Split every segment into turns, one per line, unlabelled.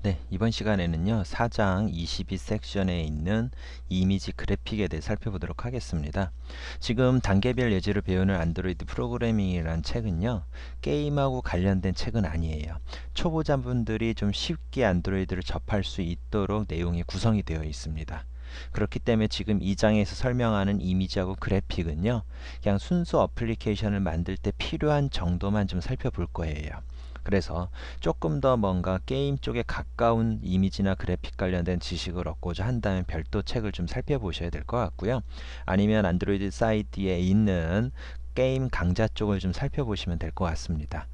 네, 이번 시간에는요, 4장 22 섹션에 있는 이미지 그래픽에 대해 살펴보도록 하겠습니다. 지금 단계별 예제로 배우는 안드로이드 프로그래밍이라는 책은요, 게임하고 관련된 책은 아니에요. 초보자분들이 좀 쉽게 안드로이드를 접할 수 있도록 내용이 구성이 되어 있습니다. 그렇기 때문에 지금 2장에서 설명하는 이미지하고 그래픽은요, 그냥 순수 어플리케이션을 만들 때 필요한 정도만 좀 살펴볼 거예요. 그래서 조금 더 뭔가 게임 쪽에 가까운 이미지나 그래픽 관련된 지식을 얻고자 한다면 별도 책을 좀 살펴보셔야 될 것 같고요. 아니면 안드로이드 사이트에 있는 게임 강좌 쪽을 좀 살펴보시면 될 것 같습니다.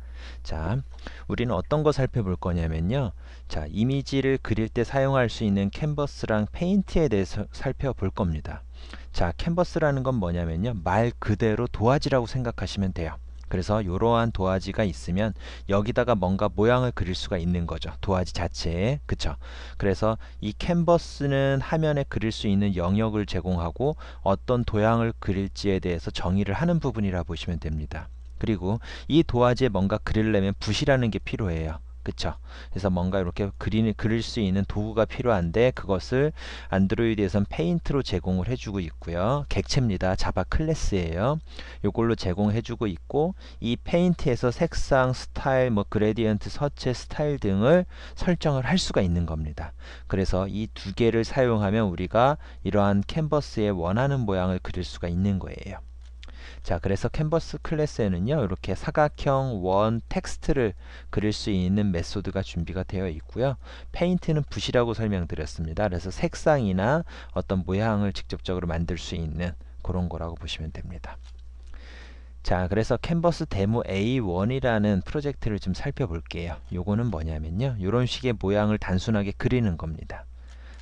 자, 우리는 어떤 거 살펴볼 거냐면요. 자, 이미지를 그릴 때 사용할 수 있는 캔버스랑 페인트에 대해서 살펴볼 겁니다. 자, 캔버스라는 건 뭐냐면요. 말 그대로 도화지라고 생각하시면 돼요. 그래서 이러한 도화지가 있으면 여기다가 뭔가 모양을 그릴 수가 있는 거죠. 도화지 자체에. 그쵸? 그래서 이 캔버스는 화면에 그릴 수 있는 영역을 제공하고 어떤 도형을 그릴지에 대해서 정의를 하는 부분이라 보시면 됩니다. 그리고 이 도화지에 뭔가 그리려면 붓이라는 게 필요해요. 그쵸? 그래서 뭔가 이렇게 그릴 수 있는 도구가 필요한데 그것을 안드로이드에선 페인트로 제공을 해주고 있고요. 객체입니다. 자바 클래스예요. 요걸로 제공해주고 있고 이 페인트에서 색상, 스타일, 뭐 그레디언트, 서체, 스타일 등을 설정을 할 수가 있는 겁니다. 그래서 이 두 개를 사용하면 우리가 이러한 캔버스에 원하는 모양을 그릴 수가 있는 거예요. 자, 그래서 캔버스 클래스에는요, 이렇게 사각형, 원, 텍스트를 그릴 수 있는 메소드가 준비가 되어 있고요. 페인트는 붓이라고 설명드렸습니다. 그래서 색상이나 어떤 모양을 직접적으로 만들 수 있는 그런 거라고 보시면 됩니다. 자, 그래서 캔버스 데모 A1이라는 프로젝트를 좀 살펴볼게요. 요거는 뭐냐면요, 이런 식의 모양을 단순하게 그리는 겁니다.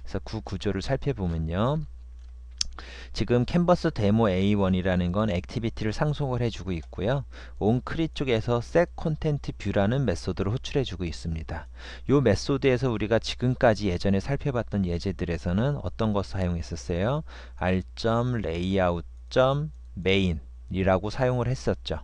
그래서 그 구조를 살펴보면요, 지금 캔버스 데모 A1이라는 건 액티비티를 상속을 해주고 있고요. 온크리 쪽에서 set content view라는 메소드를 호출해주고 있습니다. 이 메소드에서 우리가 지금까지 예전에 살펴봤던 예제들에서는 어떤 것 사용했었어요? r.layout.main 이라고 사용을 했었죠.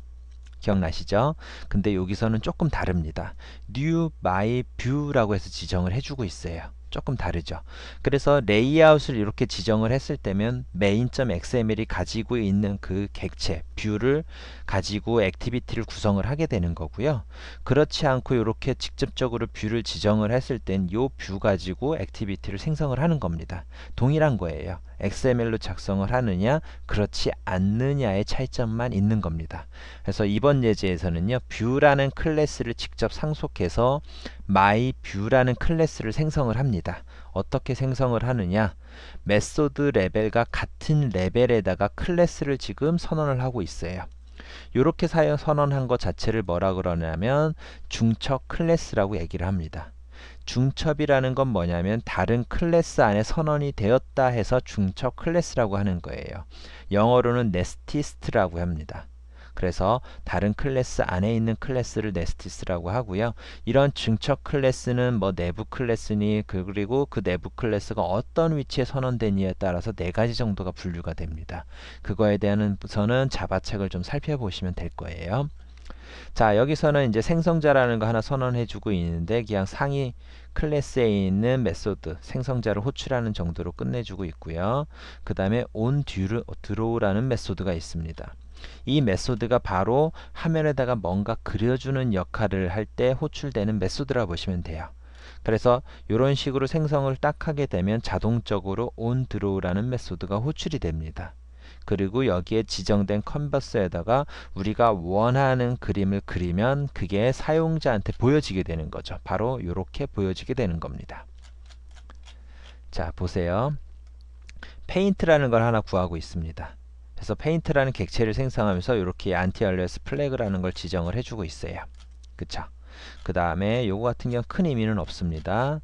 기억나시죠? 근데 여기서는 조금 다릅니다. new my view라고 해서 지정을 해주고 있어요. 조금 다르죠. 그래서 레이아웃을 이렇게 지정을 했을 때면 main.xml이 가지고 있는 그 객체, 뷰를 가지고 액티비티를 구성을 하게 되는 거고요. 그렇지 않고 이렇게 직접적으로 뷰를 지정을 했을 땐 이 뷰 가지고 액티비티를 생성을 하는 겁니다. 동일한 거예요. XML로 작성을 하느냐, 그렇지 않느냐의 차이점만 있는 겁니다. 그래서 이번 예제에서는요, 뷰라는 클래스를 직접 상속해서 myView라는 클래스를 생성을 합니다. 어떻게 생성을 하느냐? 메소드 레벨과 같은 레벨에다가 클래스를 지금 선언을 하고 있어요. 이렇게 선언한 것 자체를 뭐라 그러냐면 중첩 클래스라고 얘기를 합니다. 중첩이라는 건 뭐냐면 다른 클래스 안에 선언이 되었다 해서 중첩 클래스라고 하는 거예요. 영어로는 네스티스트라고 합니다. 그래서 다른 클래스 안에 있는 클래스를 네스티스라고 하고요. 이런 중첩 클래스는 뭐 내부 클래스니 그리고 그 내부 클래스가 어떤 위치에 선언되니에 따라서 네 가지 정도가 분류가 됩니다. 그거에 대해서는 자바책을 좀 살펴보시면 될 거예요. 자, 여기서는 이제 생성자라는 거 하나 선언해주고 있는데 그냥 상위 클래스에 있는 메소드 생성자를 호출하는 정도로 끝내주고 있고요. 그 다음에 onDraw라는 메소드가 있습니다. 이 메소드가 바로 화면에다가 뭔가 그려주는 역할을 할 때 호출되는 메소드라 보시면 돼요. 그래서 이런 식으로 생성을 딱 하게 되면 자동적으로 onDraw라는 메소드가 호출이 됩니다. 그리고 여기에 지정된 컨버스에다가 우리가 원하는 그림을 그리면 그게 사용자한테 보여지게 되는 거죠. 바로 이렇게 보여지게 되는 겁니다. 자, 보세요. 페인트라는 걸 하나 구하고 있습니다. 그래서 페인트라는 객체를 생성하면서 이렇게 anti-alias 플래그라는 걸 지정을 해주고 있어요. 그쵸? 그 다음에 요거 같은 경우는 큰 의미는 없습니다.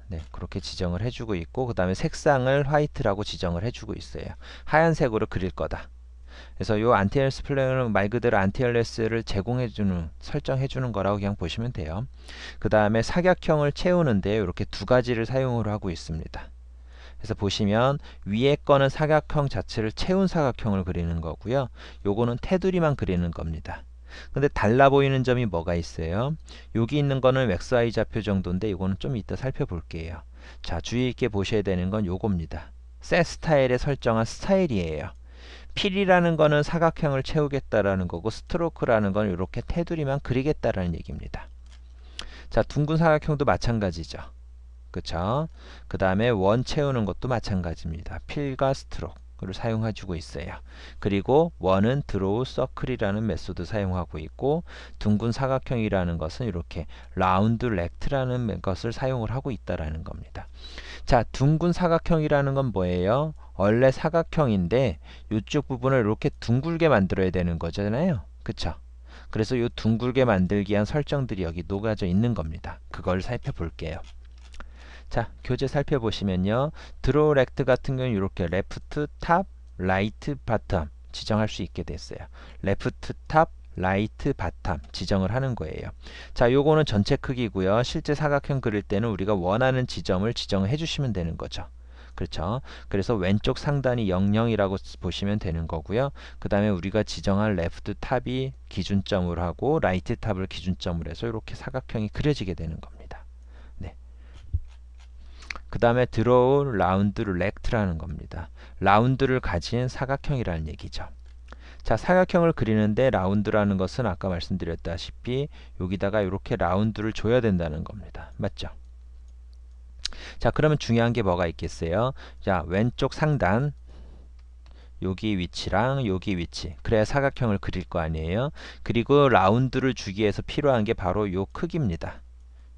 네, 그렇게 지정을 해주고 있고 그 다음에 색상을 화이트라고 지정을 해주고 있어요. 하얀색으로 그릴 거다. 그래서 요 안티얼레스 플래그는 말 그대로 안티얼레스를 제공해주는 설정해주는 거라고 그냥 보시면 돼요. 그 다음에 사각형을 채우는데 이렇게 두 가지를 사용을 하고 있습니다. 그래서 보시면 위에 거는 사각형 자체를 채운 사각형을 그리는 거고요. 요거는 테두리만 그리는 겁니다. 근데 달라 보이는 점이 뭐가 있어요? 여기 있는 거는 XY 좌표 정도인데 이거는 좀 이따 살펴볼게요. 자, 주의 있게 보셔야 되는 건 요겁니다. 셋 스타일에 설정한 스타일이에요. 필이라는 거는 사각형을 채우겠다라는 거고 스트로크라는 건 이렇게 테두리만 그리겠다라는 얘기입니다. 자, 둥근 사각형도 마찬가지죠. 그쵸? 그 다음에 원 채우는 것도 마찬가지입니다. 필과 스트로크를 사용해주고 있어요. 그리고 원은 드로우 서클이라는 메소드 사용하고 있고 둥근 사각형이라는 것은 이렇게 라운드 렉트라는 것을 사용을 하고 있다라는 겁니다. 자, 둥근 사각형이라는 건 뭐예요? 원래 사각형인데 이쪽 부분을 이렇게 둥글게 만들어야 되는 거잖아요. 그쵸? 그래서 이 둥글게 만들기 위한 설정들이 여기 녹아져 있는 겁니다. 그걸 살펴볼게요. 자, 교재 살펴보시면요. 드로우 렉트 같은 경우는 이렇게 레프트 탑, 라이트 바텀 지정할 수 있게 됐어요. 레프트 탑, 라이트 바텀 지정을 하는 거예요. 자, 요거는 전체 크기고요. 실제 사각형 그릴 때는 우리가 원하는 지점을 지정해 주시면 되는 거죠. 그렇죠? 그래서 왼쪽 상단이 00이라고 보시면 되는 거고요. 그 다음에 우리가 지정한 레프트 탑이 기준점으로 하고 라이트 탑을 기준점으로 해서 이렇게 사각형이 그려지게 되는 겁니다. 네. 그 다음에 드로우 라운드 렉트라는 겁니다. 라운드를 가진 사각형이라는 얘기죠. 자, 사각형을 그리는데 라운드라는 것은 아까 말씀드렸다시피 여기다가 이렇게 라운드를 줘야 된다는 겁니다. 맞죠? 자, 그러면 중요한 게 뭐가 있겠어요? 자, 왼쪽 상단 여기 위치랑 여기 위치, 그래야 사각형을 그릴 거 아니에요. 그리고 라운드를 주기 위해서 필요한 게 바로 요 크기입니다.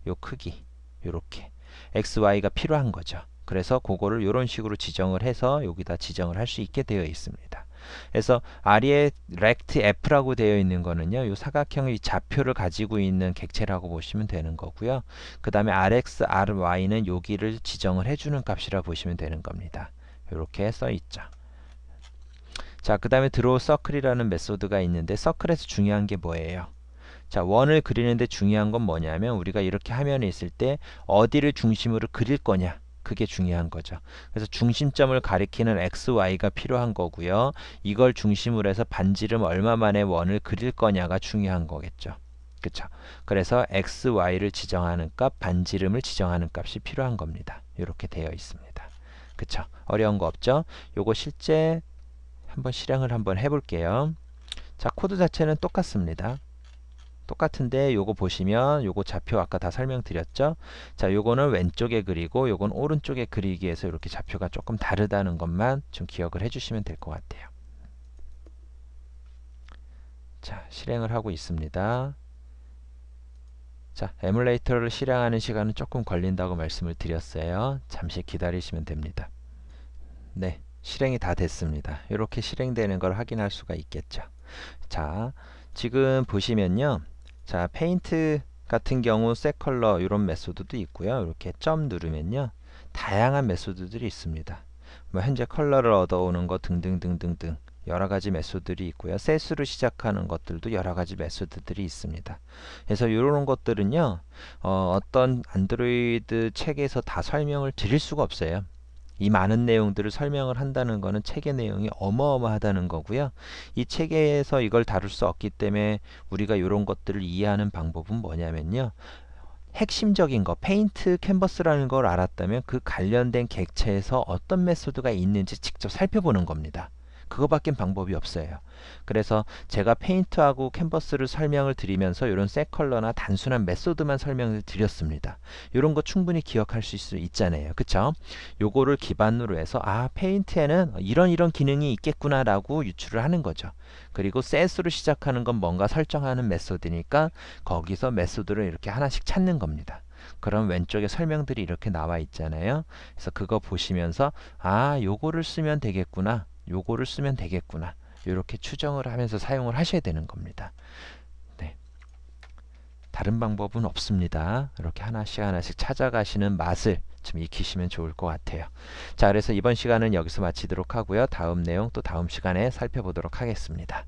요 크기, 요렇게 XY가 필요한 거죠. 그래서 그거를 이런 식으로 지정을 해서 여기다 지정을 할 수 있게 되어 있습니다. 그래서 R의 rect F라고 되어 있는 거는요, 이 사각형의 좌표를 가지고 있는 객체라고 보시면 되는 거고요. 그 다음에 Rx, Ry는 여기를 지정을 해주는 값이라 보시면 되는 겁니다. 이렇게 써 있죠. 자, 그 다음에 드로우 서클이라는 메소드가 있는데 서클에서 중요한 게 뭐예요? 자, 원을 그리는데 중요한 건 뭐냐면 우리가 이렇게 화면에 있을 때 어디를 중심으로 그릴 거냐, 그게 중요한 거죠. 그래서 중심점을 가리키는 XY가 필요한 거고요. 이걸 중심으로 해서 반지름 얼마 만에 원을 그릴 거냐가 중요한 거겠죠. 그쵸? 그래서 XY를 지정하는 값, 반지름을 지정하는 값이 필요한 겁니다. 이렇게 되어 있습니다. 그쵸? 어려운 거 없죠? 요거 실제 한번 실행을 한번 해볼게요. 자, 코드 자체는 똑같습니다. 똑같은데 요거 보시면 요거 좌표 아까 다 설명드렸죠. 자, 요거는 왼쪽에 그리고 요건 오른쪽에 그리기 위해서 이렇게 좌표가 조금 다르다는 것만 좀 기억을 해주시면 될 것 같아요. 자, 실행을 하고 있습니다. 자, 에뮬레이터를 실행하는 시간은 조금 걸린다고 말씀을 드렸어요. 잠시 기다리시면 됩니다. 네, 실행이 다 됐습니다. 이렇게 실행되는 걸 확인할 수가 있겠죠. 자, 지금 보시면요. 자, 페인트 같은 경우 색 컬러 이런 메소드도 있고요. 이렇게 점 누르면요. 다양한 메소드들이 있습니다. 뭐 현재 컬러를 얻어오는 것 등등등등등 여러 가지 메소드들이 있고요. 셋으로 시작하는 것들도 여러 가지 메소드들이 있습니다. 그래서 이런 것들은요. 어떤 안드로이드 책에서 다 설명을 드릴 수가 없어요. 이 많은 내용들을 설명을 한다는 것은 책의 내용이 어마어마하다는 거고요. 이 책에서 이걸 다룰 수 없기 때문에 우리가 이런 것들을 이해하는 방법은 뭐냐면요. 핵심적인 거, 페인트 캔버스라는 걸 알았다면 그 관련된 객체에서 어떤 메소드가 있는지 직접 살펴보는 겁니다. 그거밖엔 방법이 없어요. 그래서 제가 페인트하고 캔버스를 설명을 드리면서 이런 색 컬러나 단순한 메소드만 설명을 드렸습니다. 이런 거 충분히 기억할 수 있잖아요. 그쵸? 요거를 기반으로 해서 아, 페인트에는 이런 기능이 있겠구나 라고 유추를 하는 거죠. 그리고 셋으로 시작하는 건 뭔가 설정하는 메소드니까 거기서 메소드를 이렇게 하나씩 찾는 겁니다. 그럼 왼쪽에 설명들이 이렇게 나와 있잖아요. 그래서 그거 보시면서 아, 요거를 쓰면 되겠구나, 요거를 쓰면 되겠구나, 이렇게 추정을 하면서 사용을 하셔야 되는 겁니다. 네. 다른 방법은 없습니다. 이렇게 하나씩 하나씩 찾아가시는 맛을 좀 익히시면 좋을 것 같아요. 자, 그래서 이번 시간은 여기서 마치도록 하고요. 다음 내용 또 다음 시간에 살펴보도록 하겠습니다.